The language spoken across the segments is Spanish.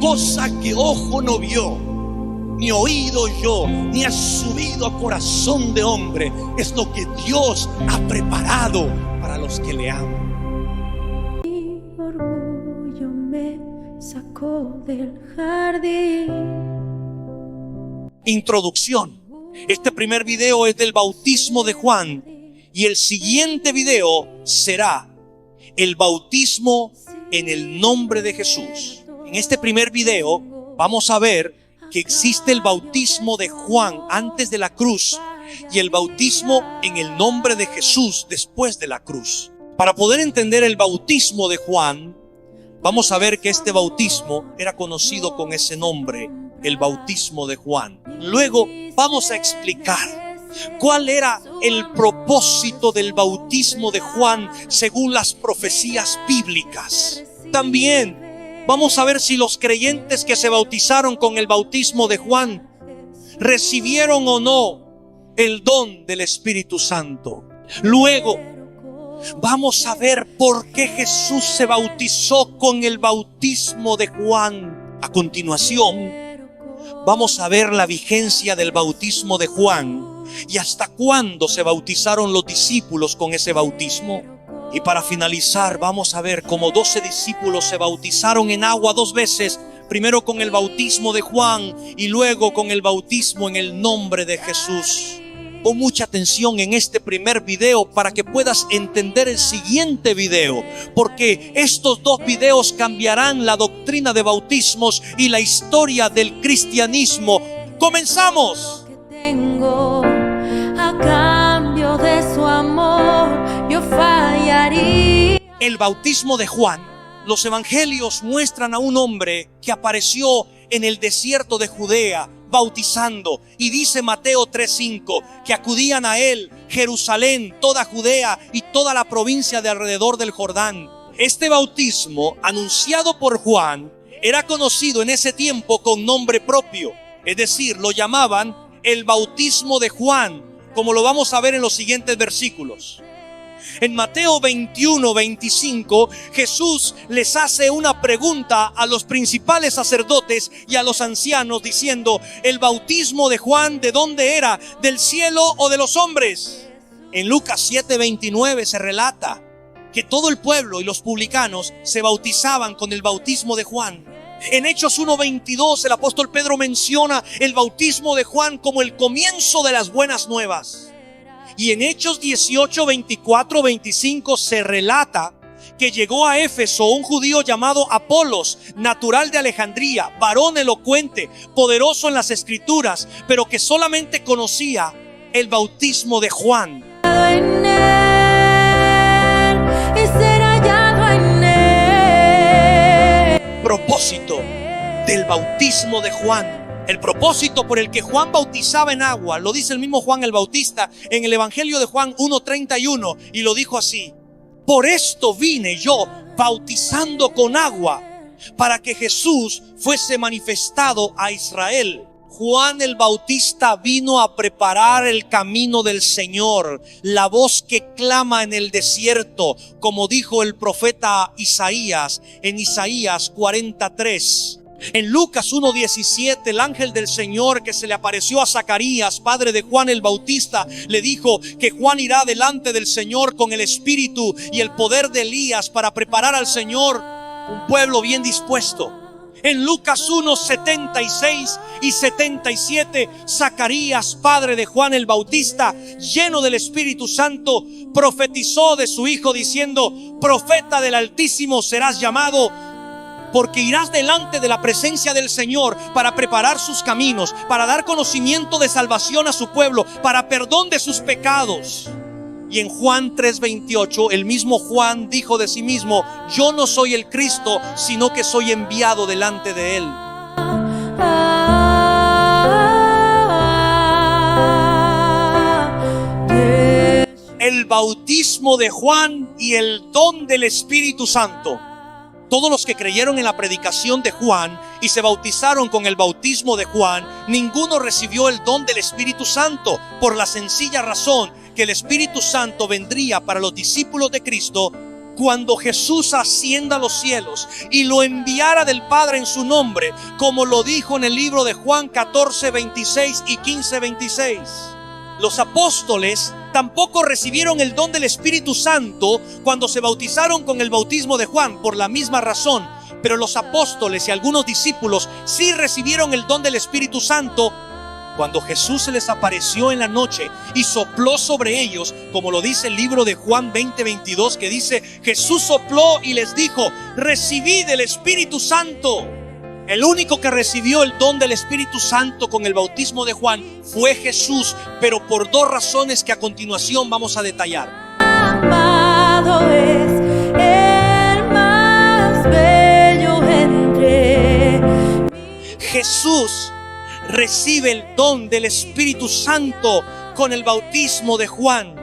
cosa que ojo no vio, ni oído oyó, ni ha subido a corazón de hombre, es lo que Dios ha preparado para los que le aman. Mi orgullo me sacó del jardín. Introducción. Este primer video es del bautismo de Juan y el siguiente video será el bautismo en el nombre de Jesús. En este primer video vamos a ver que existe el bautismo de Juan antes de la cruz y el bautismo en el nombre de Jesús después de la cruz. Para poder entender el bautismo de Juan, vamos a ver que este bautismo era conocido con ese nombre, el bautismo de Juan. Luego vamos a explicar cuál era el propósito del bautismo de Juan según las profecías bíblicas. También vamos a ver si los creyentes que se bautizaron con el bautismo de Juan recibieron o no el don del Espíritu Santo. Luego vamos a ver por qué Jesús se bautizó con el bautismo de Juan. A continuación, vamos a ver la vigencia del bautismo de Juan y hasta cuándo se bautizaron los discípulos con ese bautismo. Y para finalizar, vamos a ver cómo 12 discípulos se bautizaron en agua 2 veces, primero con el bautismo de Juan y luego con el bautismo en el nombre de Jesús. Pon mucha atención en este primer video para que puedas entender el siguiente video, porque estos 2 videos cambiarán la doctrina de bautismos y la historia del cristianismo. ¡Comenzamos! Tengo a cambio de su amor, yo fallaría. El bautismo de Juan. Los evangelios muestran a un hombre que apareció en el desierto de Judea bautizando, y dice Mateo 3:5 que acudían a él Jerusalén, toda Judea y toda la provincia de alrededor del Jordán. Este bautismo anunciado por Juan era conocido en ese tiempo con nombre propio, es decir, lo llamaban el bautismo de Juan, como lo vamos a ver en los siguientes versículos. En Mateo 21:25, Jesús les hace una pregunta a los principales sacerdotes y a los ancianos diciendo: ¿el bautismo de Juan de dónde era? ¿Del cielo o de los hombres? En Lucas 7:29 se relata que todo el pueblo y los publicanos se bautizaban con el bautismo de Juan. En Hechos 1:22 el apóstol Pedro menciona el bautismo de Juan como el comienzo de las buenas nuevas. Y en Hechos 18:24-25 se relata que llegó a Éfeso un judío llamado Apolos, natural de Alejandría, varón elocuente, poderoso en las escrituras, pero que solamente conocía el bautismo de Juan. En él y ser hallado en él. Propósito del bautismo de Juan. El propósito por el que Juan bautizaba en agua, lo dice el mismo Juan el Bautista en el Evangelio de Juan 1:31, y lo dijo así: por esto vine yo bautizando con agua, para que Jesús fuese manifestado a Israel. Juan el Bautista vino a preparar el camino del Señor, la voz que clama en el desierto, como dijo el profeta Isaías en Isaías 43. En Lucas 1:17, el ángel del Señor que se le apareció a Zacarías, padre de Juan el Bautista, le dijo que Juan irá delante del Señor con el espíritu y el poder de Elías para preparar al Señor un pueblo bien dispuesto. En Lucas 1:76 y 77, Zacarías, padre de Juan el Bautista, lleno del Espíritu Santo, profetizó de su hijo diciendo: profeta del Altísimo serás llamado, porque irás delante de la presencia del Señor para preparar sus caminos, para dar conocimiento de salvación a su pueblo, para perdón de sus pecados. Y en Juan 3:28, el mismo Juan dijo de sí mismo: yo no soy el Cristo, sino que soy enviado delante de él. El bautismo de Juan y el don del Espíritu Santo. Todos los que creyeron en la predicación de Juan y se bautizaron con el bautismo de Juan, ninguno recibió el don del Espíritu Santo, por la sencilla razón que el Espíritu Santo vendría para los discípulos de Cristo cuando Jesús ascienda a los cielos y lo enviara del Padre en su nombre, como lo dijo en el libro de Juan 14, 26 y 15, 26. Los apóstoles tampoco recibieron el don del Espíritu Santo cuando se bautizaron con el bautismo de Juan, por la misma razón. Pero los apóstoles y algunos discípulos sí recibieron el don del Espíritu Santo cuando Jesús se les apareció en la noche y sopló sobre ellos, como lo dice el libro de Juan 20, 22, que dice: Jesús sopló y les dijo: recibid el Espíritu Santo. El único que recibió el don del Espíritu Santo con el bautismo de Juan fue Jesús, pero por dos razones que a continuación vamos a detallar. Amado es el más bello entre. Jesús recibe el don del Espíritu Santo con el bautismo de Juan.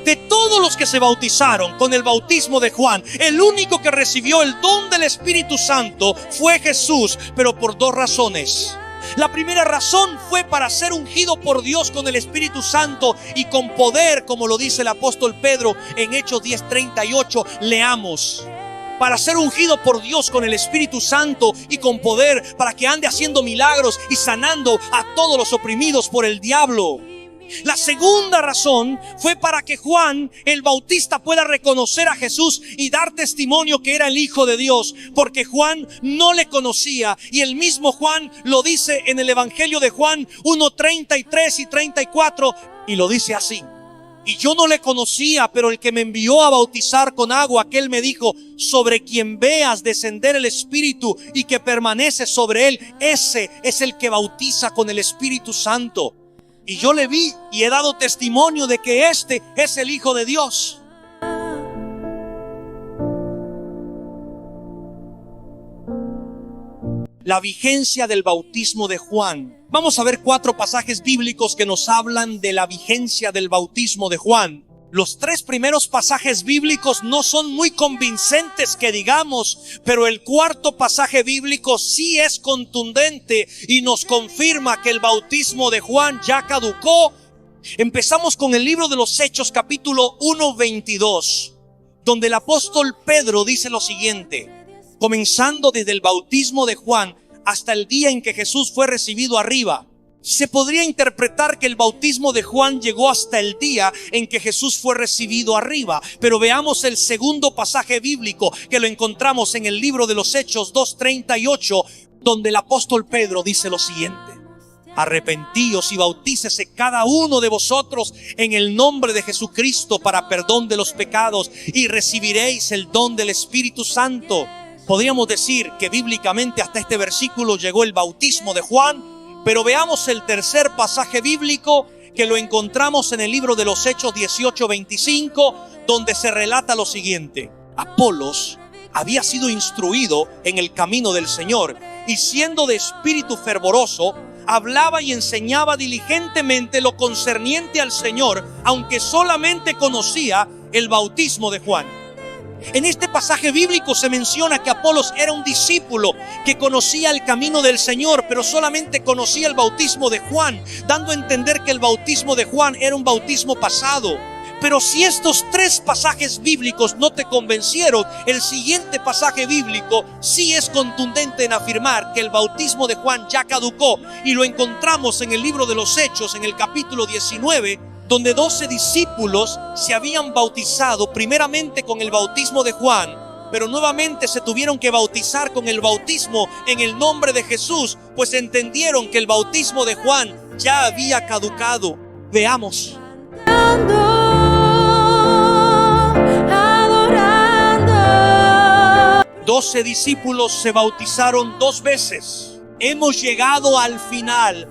De todos los que se bautizaron con el bautismo de Juan, el único que recibió el don del Espíritu Santo fue Jesús, pero por dos razones. La primera razón fue para ser ungido por Dios con el Espíritu Santo y con poder, como lo dice el apóstol Pedro en Hechos 10:38. Leamos: para ser ungido por Dios con el Espíritu Santo y con poder, para que ande haciendo milagros y sanando a todos los oprimidos por el diablo. La segunda razón fue para que Juan el Bautista pueda reconocer a Jesús y dar testimonio que era el Hijo de Dios, porque Juan no le conocía, y el mismo Juan lo dice en el Evangelio de Juan 1:33 y 34, y lo dice así: y yo no le conocía, pero el que me envió a bautizar con agua, aquel me dijo: sobre quien veas descender el Espíritu y que permanece sobre él, ese es el que bautiza con el Espíritu Santo. Y yo le vi y he dado testimonio de que este es el Hijo de Dios. La vigencia del bautismo de Juan. Vamos a ver 4 pasajes bíblicos que nos hablan de la vigencia del bautismo de Juan. Los 3 primeros pasajes bíblicos no son muy convincentes que digamos, pero el 4º pasaje bíblico sí es contundente y nos confirma que el bautismo de Juan ya caducó. Empezamos con el libro de los Hechos, capítulo 1:22, donde el apóstol Pedro dice lo siguiente: comenzando desde el bautismo de Juan hasta el día en que Jesús fue recibido arriba. Se podría interpretar que el bautismo de Juan llegó hasta el día en que Jesús fue recibido arriba, pero veamos el segundo pasaje bíblico que lo encontramos en el libro de los Hechos 2:38, donde el apóstol Pedro dice lo siguiente: arrepentíos y bautícese cada uno de vosotros en el nombre de Jesucristo para perdón de los pecados y recibiréis el don del Espíritu Santo. Podríamos decir que bíblicamente hasta este versículo llegó el bautismo de Juan, pero veamos el tercer pasaje bíblico que lo encontramos en el libro de los Hechos 18:25, donde se relata lo siguiente: Apolos había sido instruido en el camino del Señor y siendo de espíritu fervoroso, hablaba y enseñaba diligentemente lo concerniente al Señor, aunque solamente conocía el bautismo de Juan. En este pasaje bíblico se menciona que Apolos era un discípulo que conocía el camino del Señor, pero solamente conocía el bautismo de Juan, dando a entender que el bautismo de Juan era un bautismo pasado. Pero si estos 3 pasajes bíblicos no te convencieron, el siguiente pasaje bíblico sí es contundente en afirmar que el bautismo de Juan ya caducó, y lo encontramos en el libro de los Hechos, en el capítulo 19, donde 12 discípulos se habían bautizado primeramente con el bautismo de Juan, pero nuevamente se tuvieron que bautizar con el bautismo en el nombre de Jesús, pues entendieron que el bautismo de Juan ya había caducado. Veamos. Adorando. 12 discípulos se bautizaron 2 veces. Hemos llegado al final,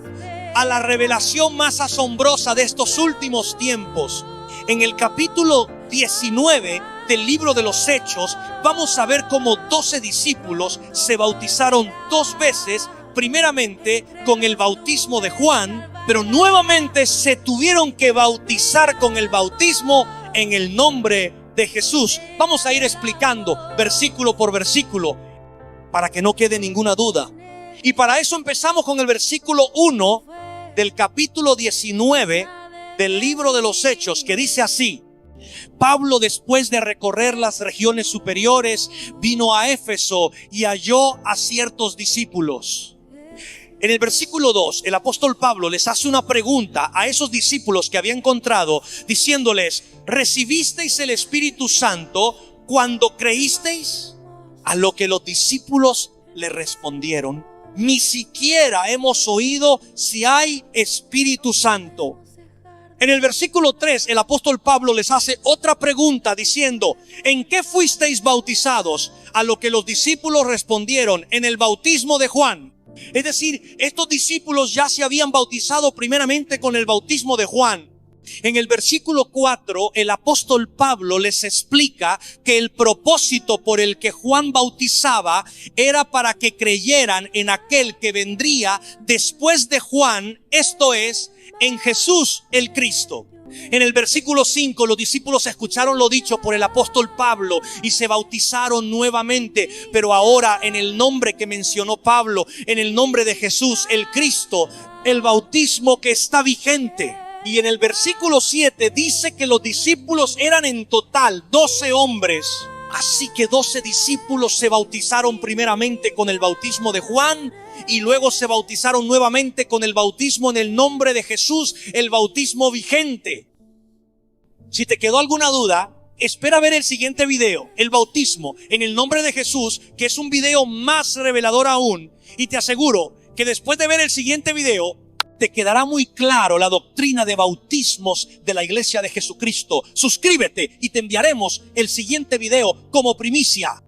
a la revelación más asombrosa de estos últimos tiempos. En el capítulo 19 del libro de los Hechos, vamos a ver cómo 12 discípulos se bautizaron 2 veces, primeramente con el bautismo de Juan, pero nuevamente se tuvieron que bautizar con el bautismo en el nombre de Jesús. Vamos a ir explicando versículo por versículo para que no quede ninguna duda. Y para eso empezamos con el versículo 1 del capítulo 19 del libro de los Hechos, que dice así: Pablo, después de recorrer las regiones superiores, vino a Éfeso y halló a ciertos discípulos. En el versículo 2, el apóstol Pablo les hace una pregunta a esos discípulos que había encontrado, diciéndoles: ¿recibisteis el Espíritu Santo cuando creísteis? A lo que los discípulos le respondieron: ni siquiera hemos oído si hay Espíritu Santo. En el versículo 3, el apóstol Pablo les hace otra pregunta diciendo: ¿en qué fuisteis bautizados? A lo que los discípulos respondieron: en el bautismo de Juan. Es decir, estos discípulos ya se habían bautizado primeramente con el bautismo de Juan. En el versículo 4, el apóstol Pablo les explica que el propósito por el que Juan bautizaba era para que creyeran en aquel que vendría después de Juan, esto es, en Jesús el Cristo. En el versículo 5, los discípulos escucharon lo dicho por el apóstol Pablo y se bautizaron nuevamente, pero ahora en el nombre que mencionó Pablo, en el nombre de Jesús el Cristo, el bautismo que está vigente. Y en el versículo 7 dice que los discípulos eran en total 12 hombres. Así que 12 discípulos se bautizaron primeramente con el bautismo de Juan y luego se bautizaron nuevamente con el bautismo en el nombre de Jesús, el bautismo vigente. Si te quedó alguna duda, espera ver el siguiente video, el bautismo en el nombre de Jesús, que es un video más revelador aún. Y te aseguro que después de ver el siguiente video, te quedará muy claro la doctrina de bautismos de la Iglesia de Jesucristo. Suscríbete y te enviaremos el siguiente video como primicia.